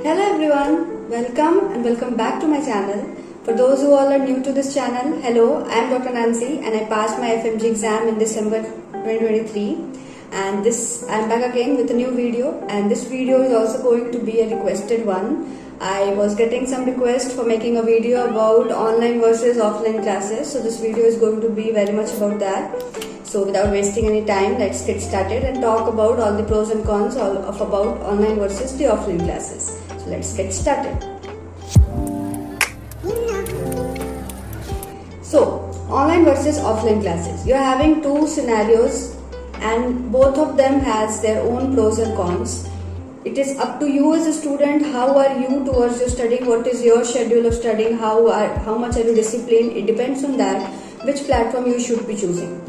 Hello everyone, welcome back to my channel. For those who all are new to this channel, hello, I am Dr. Nancy and I passed my FMG exam in December 2023 and I am back again with a new video, and this video is also going to be a requested one. I was getting some requests for making a video about online versus offline classes, so this video is going to be very much about that. So without wasting any time, let's get started and talk about all the pros and cons of about online versus the offline classes. So let's get started. So online versus offline classes. You're having two scenarios and both of them has their own pros and cons. It is up to you as a student. How are you towards your studying? What is your schedule of studying? How much are you disciplined? It depends on that, which platform you should be choosing.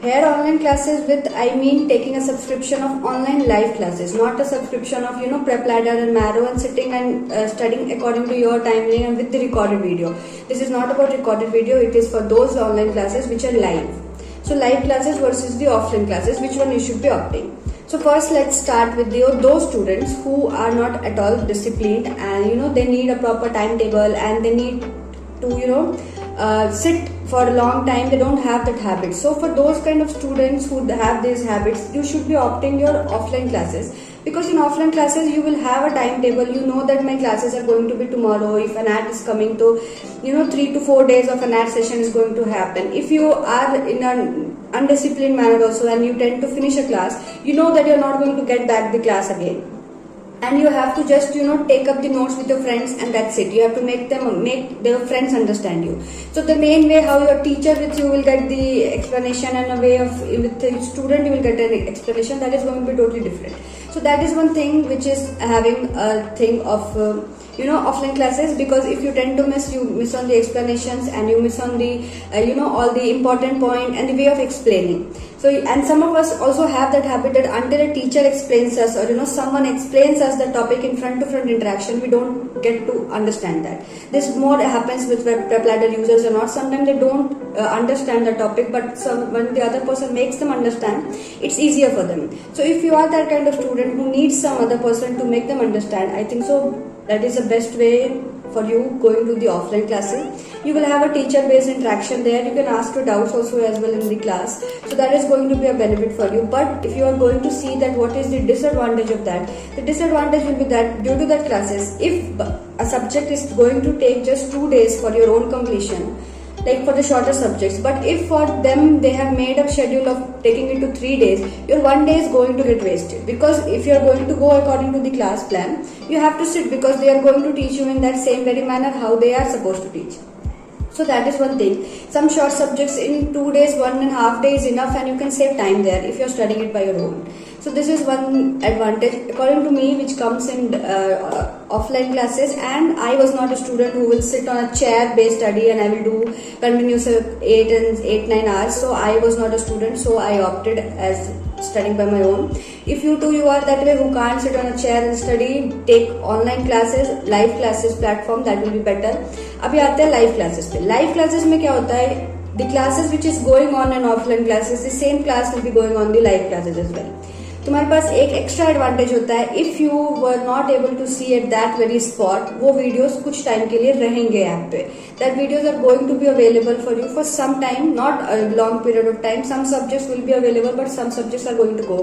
Here online classes with, I mean taking a subscription of online live classes, not a subscription of Prep Ladder and Marrow and sitting and studying according to your timeline and with the recorded video. This is not about recorded video, it is for those online classes which are live. So live classes versus the offline classes, which one you should be opting. So first let's start with those students who are not at all disciplined and they need a proper timetable and they need to sit for a long time. They don't have that habit. So for those kind of students who have these habits, you should be opting your offline classes, because in offline classes you will have a timetable. You know that my classes are going to be tomorrow. If an ad is coming to 3 to 4 days of an ad session is going to happen. If you are in an undisciplined manner also and you tend to finish a class, you know that you're not going to get back the class again. And you have to just take up the notes with your friends, and that's it. You have to make their friends understand you. So the main way how your teacher with you will get the explanation, and a way of with the student you will get an explanation, that is going to be totally different. So that is one thing which is having a thing of offline classes, because if you tend to you miss on the explanations and you miss on the all the important point and the way of explaining. So, and some of us also have that habit that until a teacher explains us or someone explains us the topic in front to front interaction, we don't get to understand that. This more happens with Prep Ladder users or not. Sometimes they don't understand the topic, but when the other person makes them understand, it's easier for them. So if you are that kind of student who needs some other person to make them understand, I think so that is the best way for you going to the offline classes. You will have a teacher-based interaction there. You can ask your doubts also as well in the class. So that is going to be a benefit for you. But if you are going to see that what is the disadvantage of that, the disadvantage will be that due to that classes, if a subject is going to take just 2 days for your own completion, like for the shorter subjects, but if for them they have made a schedule of taking it to 3 days, your 1 day is going to get wasted, because if you are going to go according to the class plan, you have to sit, because they are going to teach you in that same very manner how they are supposed to teach. So that is one thing. Some short subjects in 2 days, 1.5 days is enough, and you can save time there if you are studying it by your own. So this is one advantage according to me which comes in offline classes. And I was not a student who will sit on a chair based study and I will do continuous 8-9 hours. So I was not a student, so I opted as studying by my own. If you are that way who can't sit on a chair and study, take online classes, live classes platform, that will be better. अभी आते हैं live classes पे. Live classes में क्या होता है, the classes which is going on in offline classes, the same class will be going on the live classes as well. तुम्हारे पास एक एक्स्ट्रा एडवांटेज होता है, if you were not able to see at that very spot, वो videos कुछ time के लिए रहेंगे app पे. That videos are going to be available for you for some time, not a long period of time. Some subjects will be available but some subjects are going to go.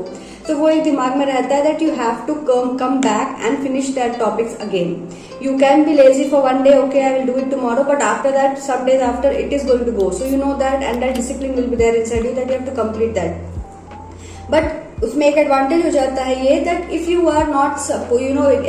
तो वो एक दिमाग में रहता है that you have to come back and finish that topics again. You can be lazy for 1 day, okay, I will do it tomorrow, but after that, some days after, it is going to go. So you know that, and that discipline will be there inside you that you have to complete that. But उसमें एक advantage हो जाता है ये that if you are not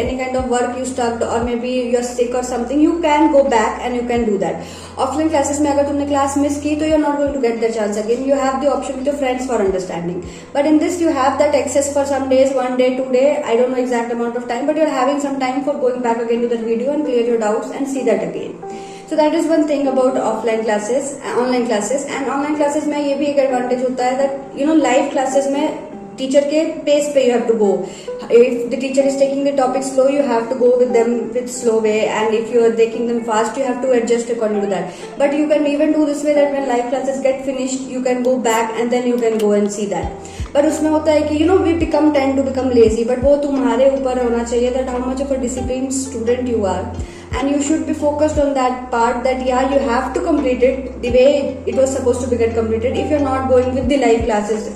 any kind of work you stuck or maybe you are sick or something, you can go back and you can do that. Offline classes में अगर तुमने class miss की तो you are not going to get the chance again. You have the option with your friends for understanding. But in this you have that access for some days, 1 day, 2 day, I don't know exact amount of time, but you are having some time for going back again to that video and clear your doubts and see that again. So that is one thing about offline classes, online classes. And online classes में ये भी एक advantage होता है that live classes में teacher के pace पे you have to go. If the teacher is taking the topic slow, you have to go with them with slow way, and if you are taking them fast, you have to adjust according to that. But you can even do this way that when live classes get finished, you can go back and then you can go and see that. पर उसमें होता है कि we tend to become lazy, but वो तुम्हारे ऊपर होना चाहिए that how much of a disciplined student you are, and you should be focused on that part that yeah, you have to complete it the way it was supposed to be get completed. If you're not going with the live classes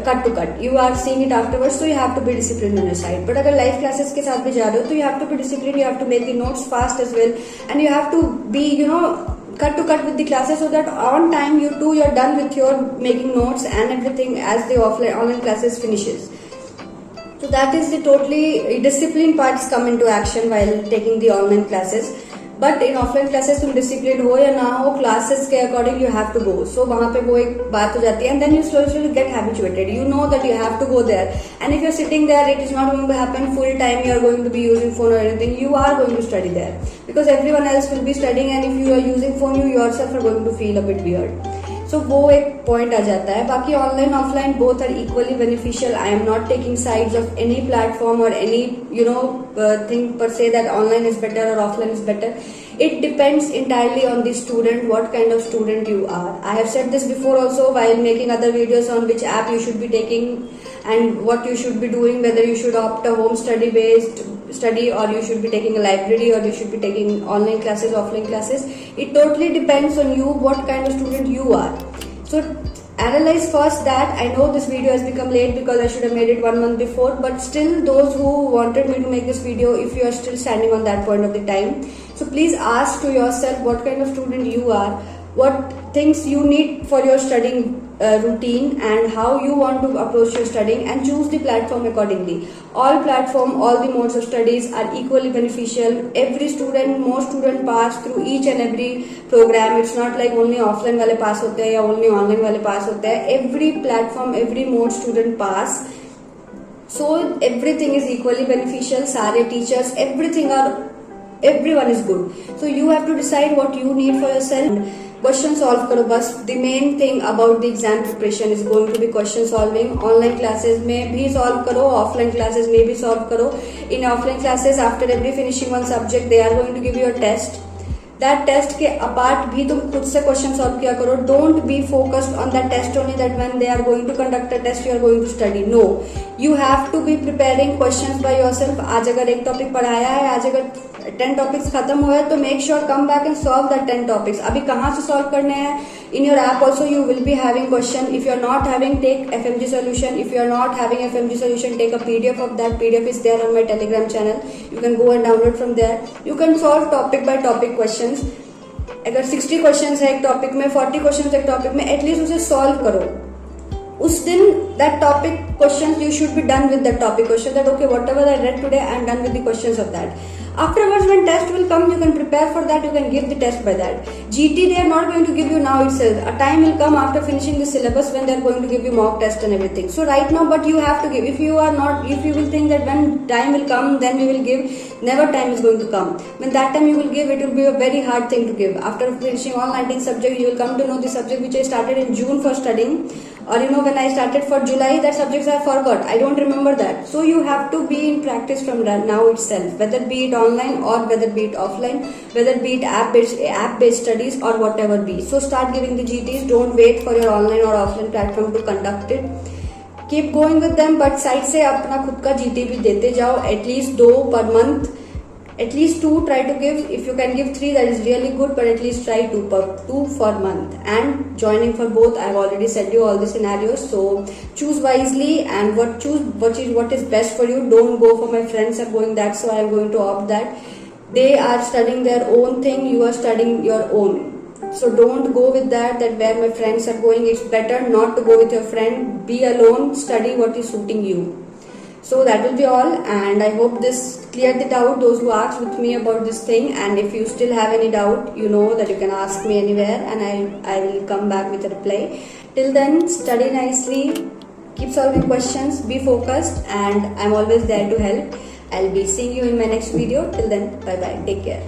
cut to cut, you are seeing it afterwards, so you have to be disciplined on your side. But अगर live classes के साथ भी जा रहे हो तो you have to be disciplined, you have to make the notes fast as well, and you have to be cut to cut with the classes so that on time you're done with your making notes and everything as the online classes finishes. So that is the totally discipline parts come into action while taking the online classes. But in offline classes तुम disciplined हो या ना हो, classes के according you have to go. So वहाँ पे वो एक बात हो जाती है, and then you slowly get habituated. You know that you have to go there, and if you're sitting there, it is not going to happen full time. You are going to be using phone or anything. You are going to study there because everyone else will be studying, and if you are using phone, you yourself are going to feel a bit weird. So वो एक point आ जाता है. बाकी online offline both are equally beneficial. I am not taking sides of any platform or anything per se that online is better or offline is better. It depends entirely on the student, what kind of student you are. I have said this before also while making other videos on which app you should be taking and what you should be doing, whether you should opt a home study based study or you should be taking a library or you should be taking online classes, offline classes. It totally depends on you, what kind of student you are. So analyze first that. I know this video has become late because I should have made it 1 month before, but still those who wanted me to make this video, if you are still standing on that point of the time, so please ask to yourself what kind of student you are, what things you need for your studying routine and how you want to approach your studying, and choose the platform accordingly. All platform, all the modes of studies are equally beneficial. Every student, most student pass through each and every program. It's not like only offline वाले pass होते हैं या only online वाले pass होते हैं. Every platform, every mode student pass. So everything is equally beneficial. सारे teachers, everyone is good. So you have to decide what you need for yourself. Question solve करो बस. The main thing about the exam preparation is going to be question solving. Online classes में भी solve करो, offline classes में भी solve करो. In offline classes, after every finishing one subject, they are going to give you a test. That test के apart भी तुम खुद से question solve किया करो. Don't be focused on that test only, that when they are going to conduct a test you are going to study. No, you have to be preparing questions by yourself. आज अगर एक topic पढ़ाया है, आज अगर 10 topics खत्म हुए तो make sure come back and solve that 10 topics. अभी कहाँ से सॉल्व करने हैं? In your app also you will be having question. If you are not having, take FMG solution. If you are not having FMG solution, take a PDF of that. PDF is there on my Telegram channel. You can go and download from there. You can solve topic by topic questions. अगर 60 question है एक topic में, 40 question एक topic में, at least उसे solve करो. उस दिन that topic questions you should be done with that topic question, that okay, whatever I read today I am done with the questions of that. Afterwards when test will come, you can prepare for that, you can give the test by that. GT they are not going to give you now itself. A time will come after finishing the syllabus when they are going to give you mock test and everything. So right now, but you have to give. If you will think that when time will come then we will give, never time is going to come. When that time you will give, it will be a very hard thing to give. After finishing all 19 subjects, you will come to know the subject which I started in June for studying, or when I started for July, that subjects I forgot, I don't remember that. So you have to be in practice from now itself, whether be it online or whether be it offline, whether be it app based studies or whatever be. So start giving the GTs. Don't wait for your online or offline platform to conduct it. Keep going with them, but side से अपना खुद का GT भी देते जाओ. At least 2 per month, at least 2 try to give. If you can give 3, that is really good, but at least try 2 per month. And joining for both, I have already said you all the scenarios, so choose wisely and what is best for you. Don't go for my friends are going that, so I am going to opt that. They are studying their own thing, you are studying your own. So don't go with that where my friends are going. It's better not to go with your friend. Be alone, study what is suiting you. So that will be all, and I hope this cleared the doubt, those who asked with me about this thing. And if you still have any doubt, you know that you can ask me anywhere and I will come back with a reply. Till then, study nicely, keep solving questions, be focused, and I'm always there to help. I'll be seeing you in my next video. Till then, bye bye, take care.